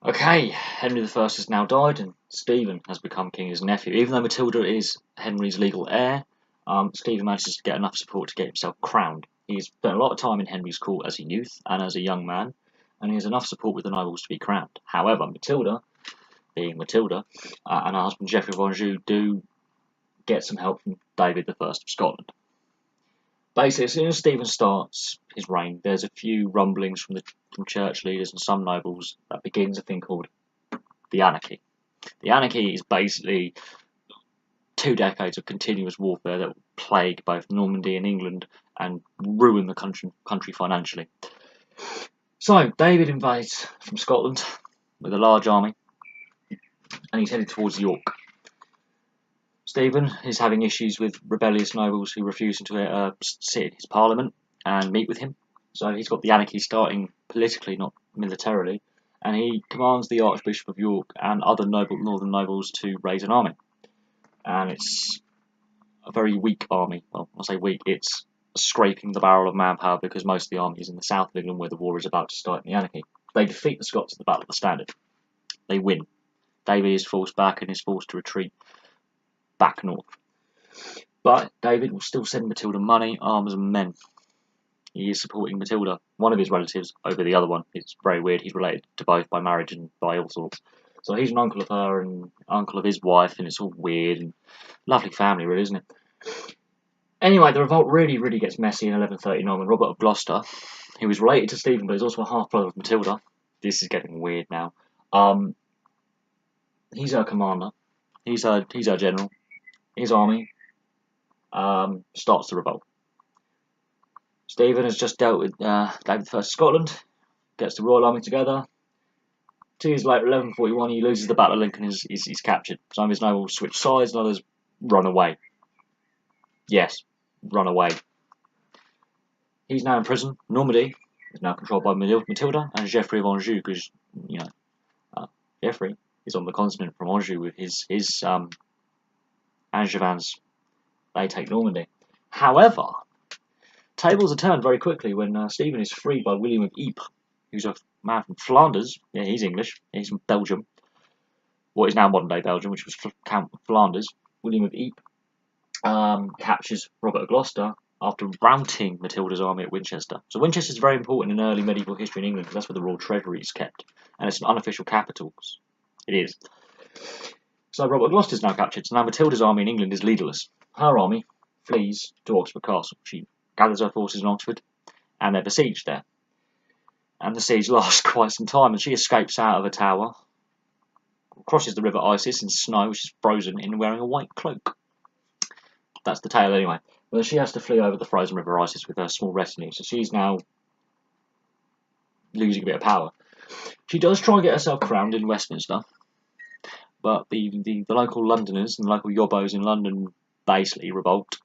Okay, Henry I has now died, and Stephen has become king as nephew. Even though Matilda is Henry's legal heir, Stephen manages to get enough support to get himself crowned. He's spent a lot of time in Henry's court as a youth and as a young man, and he has enough support with the nobles to be crowned. However, Matilda, being Matilda, and her husband Geoffrey of Anjou do get some help from David I of Scotland. Basically, as soon as Stephen starts his reign, there's a few rumblings from church leaders and some nobles that begins a thing called the Anarchy. The Anarchy is basically 2 decades of continuous warfare that will plague both Normandy and England and ruin the country financially. So, David invades from Scotland with a large army, and he's headed towards York. Stephen is having issues with rebellious nobles who refuse to sit in his parliament and meet with him. So he's got the anarchy starting politically, not militarily, and he commands the Archbishop of York and other northern nobles to raise an army. And it's a very weak army. Well, I say weak, it's scraping the barrel of manpower because most of the army is in the south of England where the war is about to start in the anarchy. They defeat the Scots at the Battle of the Standard. They win. David is forced back and is forced to retreat back north. But David will still send Matilda money, arms and men. He is supporting Matilda, one of his relatives, over the other one. It's very weird. He's related to both by marriage and by all sorts. So he's an uncle of her and uncle of his wife, and it's all weird and lovely family, really, isn't it? Anyway, the revolt really gets messy in 1139 when Robert of Gloucester, who is related to Stephen but is also a half-brother of Matilda. This is getting weird now. He's her commander. He's her general. His army starts the revolt. Stephen has just dealt with David I of Scotland, gets the royal army together. 2 years later, 1141, he loses the Battle of Lincoln and he's captured. Some of his nobles switch sides and others run away. Yes, run away. He's now in prison. Normandy is now controlled by Matilda and Geoffrey of Anjou, because, Geoffrey is on the continent from Anjou with his Angevins. They take Normandy. However, tables are turned very quickly when Stephen is freed by William of Ypres, who's a man from Flanders. Yeah, he's English. He's from Belgium. What is now modern-day Belgium, which was Count Flanders. William of Ypres captures Robert of Gloucester after routing Matilda's army at Winchester. So Winchester is very important in early medieval history in England because that's where the royal treasury is kept, and it's an unofficial capital. It is. So Robert of Gloucester is now captured. So now Matilda's army in England is leaderless. Her army flees to Oxford Castle. She gathers her forces in Oxford, and they're besieged there. And the siege lasts quite some time, and she escapes out of a tower, crosses the river Isis in snow, which is frozen, in wearing a white cloak. That's the tale anyway. But she has to flee over the frozen river Isis with her small retinue, so she's now losing a bit of power. She does try and get herself crowned in Westminster, but the local Londoners and the local yobbos in London basically revolt.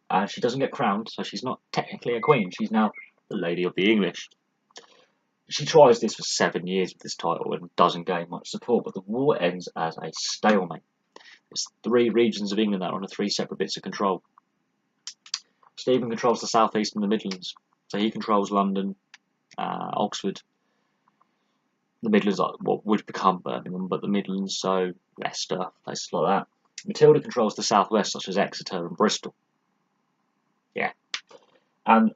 And she doesn't get crowned, so she's not technically a queen. She's now the Lady of the English. She tries this for 7 years with this title and doesn't gain much support, but the war ends as a stalemate. There's 3 regions of England that are under 3 separate bits of control. Stephen controls the southeast and the Midlands, so he controls London, Oxford. The Midlands are what would become Birmingham, but the Midlands, so Leicester, places like that. Matilda controls the southwest, such as Exeter and Bristol. Yeah. And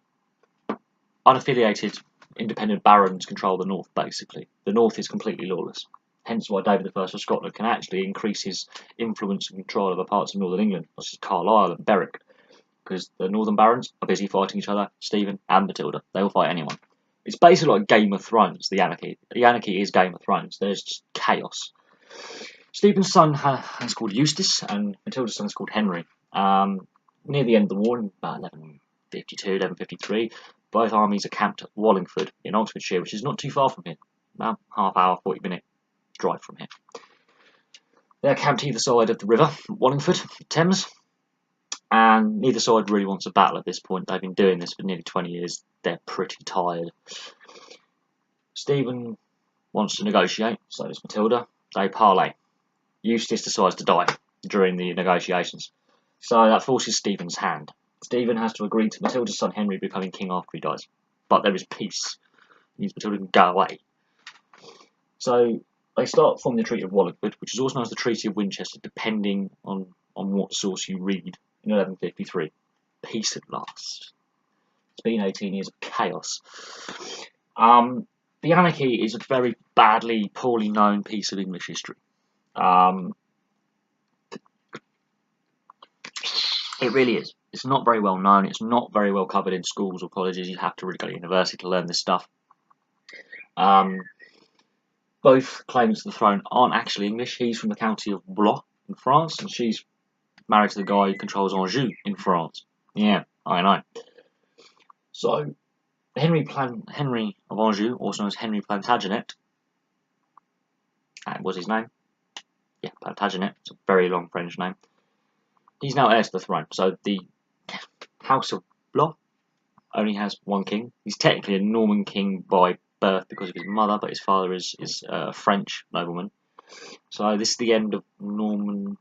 unaffiliated independent barons control the north, basically. The north is completely lawless. Hence why David I of Scotland can actually increase his influence and control over parts of northern England, such as Carlisle and Berwick, because the northern barons are busy fighting each other, Stephen and Matilda. They will fight anyone. It's basically like Game of Thrones, the Anarchy. The Anarchy is Game of Thrones. There's just chaos. Stephen's son is called Eustace, and Matilda's son is called Henry. Near the end of the war, in about 1152, 1153, both armies are camped at Wallingford in Oxfordshire, which is not too far from here. About half hour, 40-minute drive from here. They're camped either side of the river, Wallingford, Thames, and neither side really wants a battle at this point. They've been doing this for nearly 20 years. They're pretty tired. Stephen wants to negotiate, so does Matilda. They parley. Eustace decides to die during the negotiations, so that forces Stephen's hand. Stephen has to agree to Matilda's son Henry becoming king after he dies, but there is peace. It means Matilda can go away. So they start from the Treaty of Wallingford, which is also known as the Treaty of Winchester, depending on what source you read, in 1153. Peace at last. It's been 18 years of chaos. The Anarchy is a very badly, poorly known piece of English history. It really is. It's not very well known. It's not very well covered in schools or colleges. You have to really go to university to learn this stuff. Both claimants to the throne aren't actually English. He's from the county of Blois in France, and she's married to the guy who controls Anjou in France. Yeah, I know. So, Henry of Anjou, also known as Henry Plantagenet, that was his name. Yeah, Plantagenet. It's a very long French name. He's now heir to the throne. So the House of Blois only has one king. He's technically a Norman king by birth because of his mother, but his father is a French nobleman. So this is the end of Norman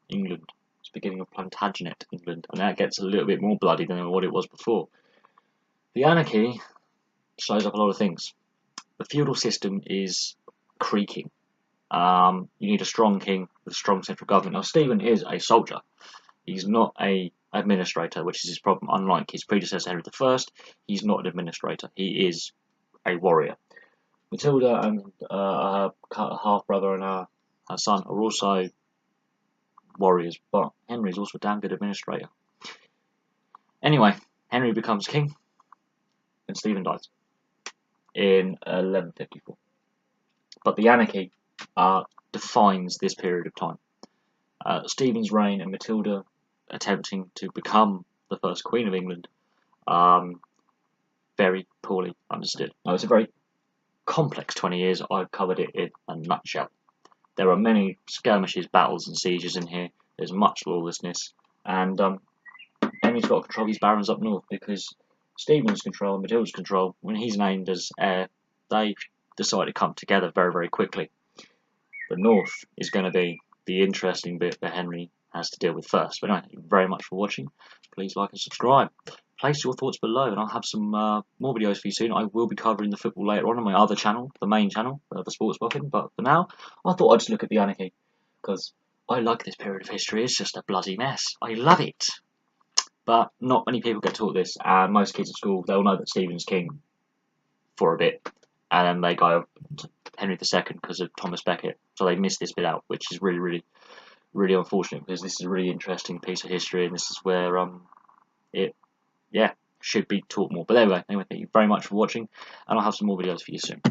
England. It's the beginning of Plantagenet England, and that gets a little bit more bloody than what it was before. The Anarchy shows up a lot of things. The feudal system is creaking. You need a strong king with a strong central government. Now, Stephen is a soldier. He's not an administrator, which is his problem. Unlike his predecessor, Henry I, he's not an administrator. He is a warrior. Matilda and her half-brother and her son are also warriors, but Henry's also a damn good administrator. Anyway, Henry becomes king, and Stephen dies in 1154. But the Anarchy defines this period of time. Stephen's reign and Matilda attempting to become the first Queen of England, very poorly understood. Now, it's a very complex 20 years. I've covered it in a nutshell. There are many skirmishes, battles and sieges in here. There's much lawlessness, and Henry's got to control these barons up north, because Stephen's control and Matilda's control, when he's named as heir, they decide to come together very, very quickly. The north is going to be the interesting bit that Henry has to deal with first. But anyway, thank you very much for watching. Please like and subscribe. Place your thoughts below, and I'll have some more videos for you soon. I will be covering the football later on my other channel, the main channel, the Sports Buffing. But for now, I thought I'd just look at the Anarchy, because I like this period of history. It's just a bloody mess. I love it. But not many people get taught this, and most kids at school, they'll know that Stephen's king for a bit, and then they go to Henry II because of Thomas Becket, so they miss this bit out, which is really, really, really unfortunate, because this is a really interesting piece of history, and this is where it should be taught more. But anyway, thank you very much for watching, and I'll have some more videos for you soon.